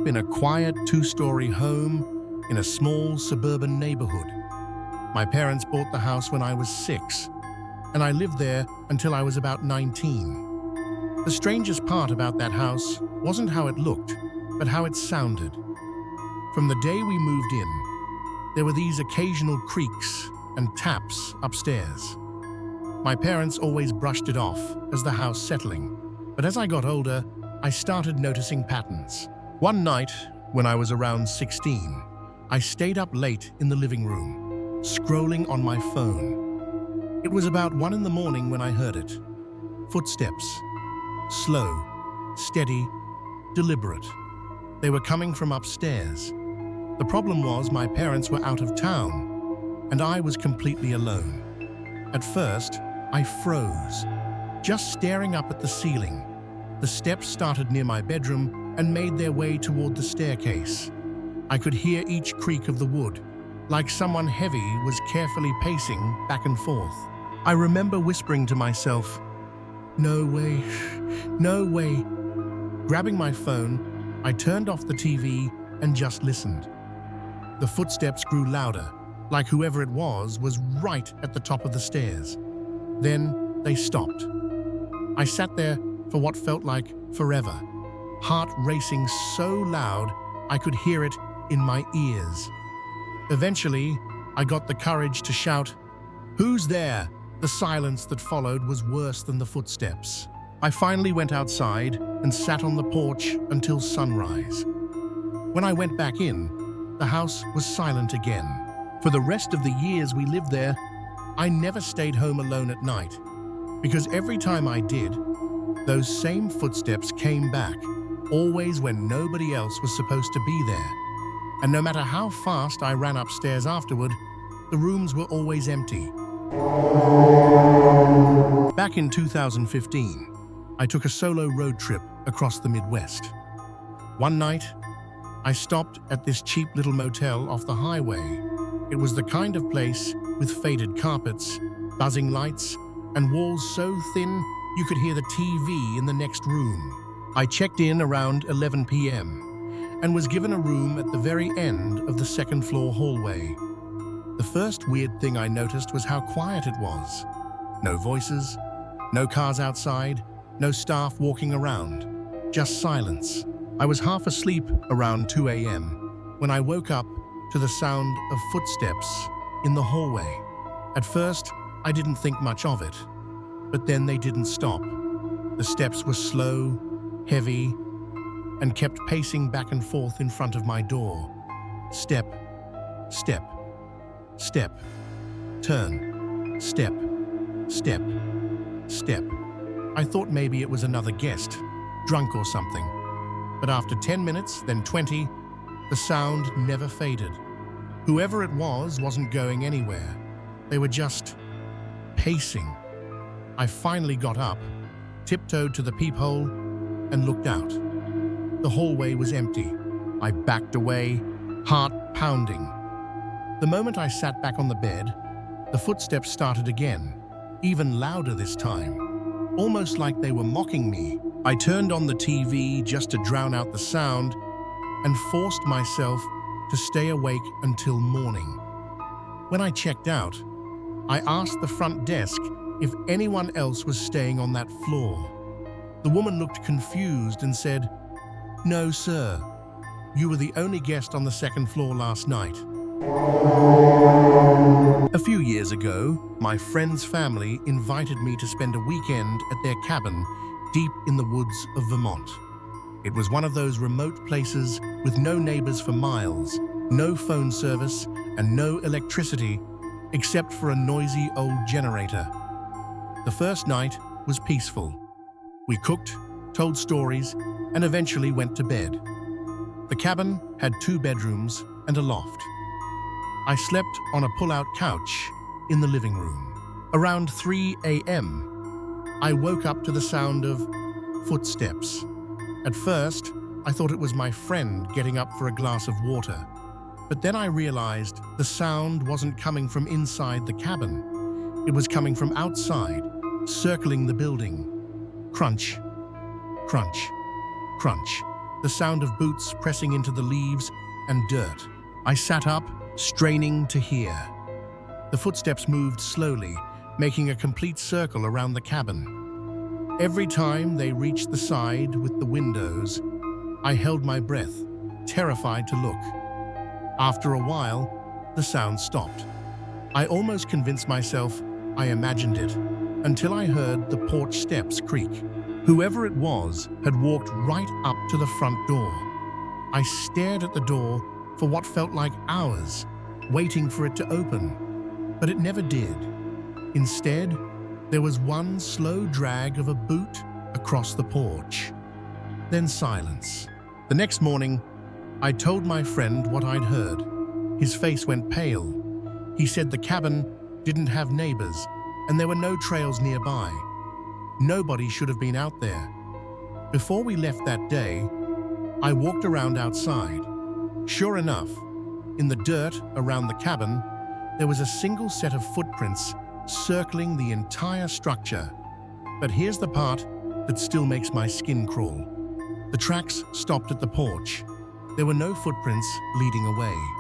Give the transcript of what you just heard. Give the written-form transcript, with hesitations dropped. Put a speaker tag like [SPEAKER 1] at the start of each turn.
[SPEAKER 1] in a quiet two-story home in a small suburban neighborhood. My parents bought the house when I was 6, and I lived there until I was about 19. The strangest part about that house wasn't how it looked, but how it sounded. From the day we moved in, there were these occasional creaks and taps upstairs. My parents always brushed it off as the house settling, but as I got older, I started noticing patterns. One night, when I was around 16, I stayed up late in the living room, scrolling on my phone. It was about 1 in the morning when I heard it. Footsteps. Slow, steady, deliberate. They were coming from upstairs. The problem was my parents were out of town, and I was completely alone. At first, I froze, just staring up at the ceiling. The steps started near my bedroom and made their way toward the staircase. I could hear each creak of the wood, like someone heavy was carefully pacing back and forth. I remember whispering to myself, "No way, no way." Grabbing my phone, I turned off the TV and just listened. The footsteps grew louder, like whoever it was right at the top of the stairs. Then they stopped. I sat there for what felt like forever, heart racing so loud I could hear it in my ears. Eventually, I got the courage to shout, "Who's there?" The silence that followed was worse than the footsteps. I finally went outside and sat on the porch until sunrise. When I went back in, the house was silent again. For the rest of the years we lived there, I never stayed home alone at night, because every time I did, those same footsteps came back, always when nobody else was supposed to be there. And no matter how fast I ran upstairs afterward, the rooms were always empty. Back in 2015, I took a solo road trip across the Midwest. One night, I stopped at this cheap little motel off the highway. It was the kind of place with faded carpets, buzzing lights, and walls so thin you could hear the TV in the next room. I checked in around 11 p.m. and was given a room at the very end of the second-floor hallway. The first weird thing I noticed was how quiet it was. No voices, no cars outside, no staff walking around, just silence. I was half asleep around 2 a.m. when I woke up to the sound of footsteps in the hallway. At first, I didn't think much of it, but then they didn't stop. The steps were slow, heavy, and kept pacing back and forth in front of my door. Step, step, step, turn, step, step, step. I thought maybe it was another guest, drunk or something. But after 10 minutes, then 20, the sound never faded. Whoever it was wasn't going anywhere. They were just pacing. I finally got up, tiptoed to the peephole, and looked out. The hallway was empty. I backed away, heart pounding. The moment I sat back on the bed, the footsteps started again, even louder this time, almost like they were mocking me. I turned on the TV just to drown out the sound and forced myself to stay awake until morning. When I checked out, I asked the front desk if anyone else was staying on that floor. The woman looked confused and said, "No, sir. You were the only guest on the second floor last night." A few years ago, my friend's family invited me to spend a weekend at their cabin deep in the woods of Vermont. It was one of those remote places with no neighbors for miles, no phone service, and no electricity except for a noisy old generator. The first night was peaceful. We cooked, told stories, and eventually went to bed. The cabin had 2 bedrooms and a loft. I slept on a pull-out couch in the living room. Around 3 a.m., I woke up to the sound of footsteps. At first, I thought it was my friend getting up for a glass of water. But then I realized the sound wasn't coming from inside the cabin. It was coming from outside, circling the building. Crunch, crunch, crunch. the sound of boots pressing into the leaves and dirt. I sat up, straining to hear. The footsteps moved slowly, making a complete circle around the cabin. Every time they reached the side with the windows, I held my breath, terrified to look. After a while, the sound stopped. I almost convinced myself I imagined it, until I heard the porch steps creak. Whoever it was had walked right up to the front door. I stared at the door for what felt like hours, waiting for it to open, but it never did. Instead, there was one slow drag of a boot across the porch. Then silence. The next morning, I told my friend what I'd heard. His face went pale. He said the cabin didn't have neighbors, and there were no trails nearby. Nobody should have been out there. Before we left that day, I walked around outside. Sure enough, in the dirt around the cabin, there was a single set of footprints circling the entire structure. But here's the part that still makes my skin crawl. The tracks stopped at the porch. There were no footprints leading away.